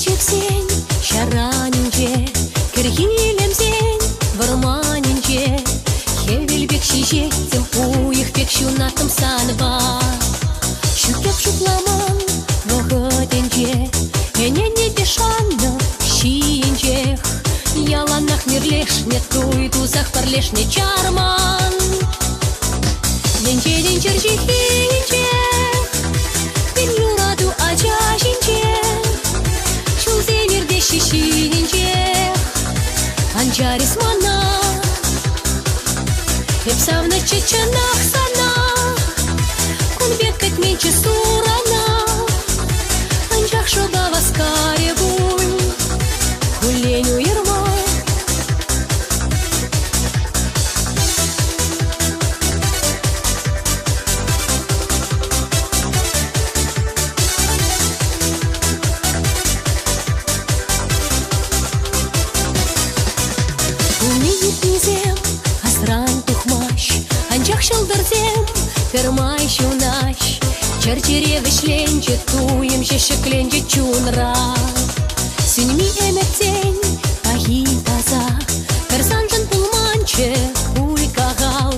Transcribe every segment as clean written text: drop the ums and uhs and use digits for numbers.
сен, шаранинче, кіргилемсен, варманинче, хевелбек шижеттім, уйық бек шунатым саныба. Шукеп шукламан, вағытенче, енене дешанны, шиінчех, яланах мирлешне, туй тузах парлешне чарман. Енчеден черчехинче, пен юраду ачашинче, шулзе мирде шишинче, анчарис мана, епсавны чеченах сана, кунбек кетменче сурана, анчах шоба васкаре буй, хуленю ерма. Шылдырзем, пермай шунаш, черчере вишленче, туемше шекленче чунра. Сünми эмектен, ахи таза, персанжын пулманче, уй кагал,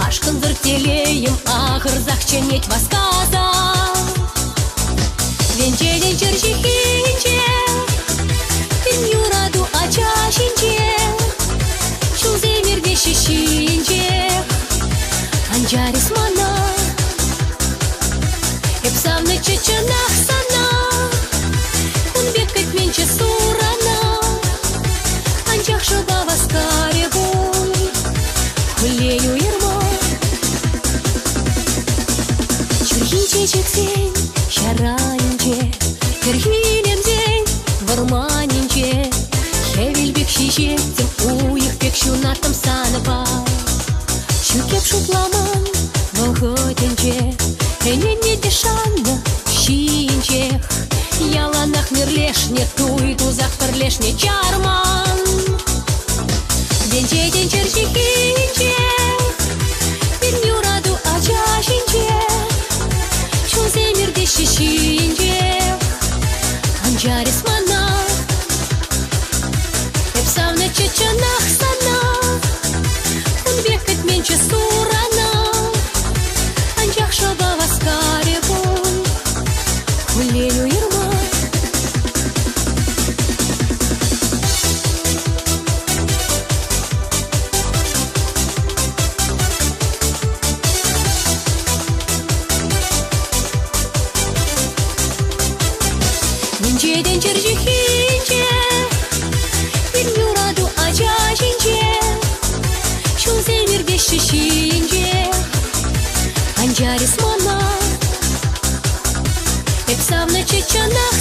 ашкын вертелеем, ахырзах ченеть васказа. Венчеден черчехинче, пен юраду ачашинче, шулзе мирде шишинче, анчарис мана, епсавны чеченах сана, кунбек кетменче сурана, анчах шоба васкаре буй, хуленю ерма. Чурхинче чексен, шаранинче, кіргилемзен, варманинче, хевелбек шижеттім, уйық бек шунатым саныба. Шукеп шутламан, вағытенче, енене дешанны, шиінчех, яланах мирлешне, туй тузах пірлешне чарман. Венчеден черчехинче, пен юраду ачашинче, шулзе мирде шишинчех, анчарис мана, епсавны чеченах сана, кунбек кетменче сурана, анчах шоба васкаре буй, хуленю ерма. Венчеден черчехинче, пен юраду ачашинче, шулзе мирде шишинче, анчарис мана, епсавны чеченах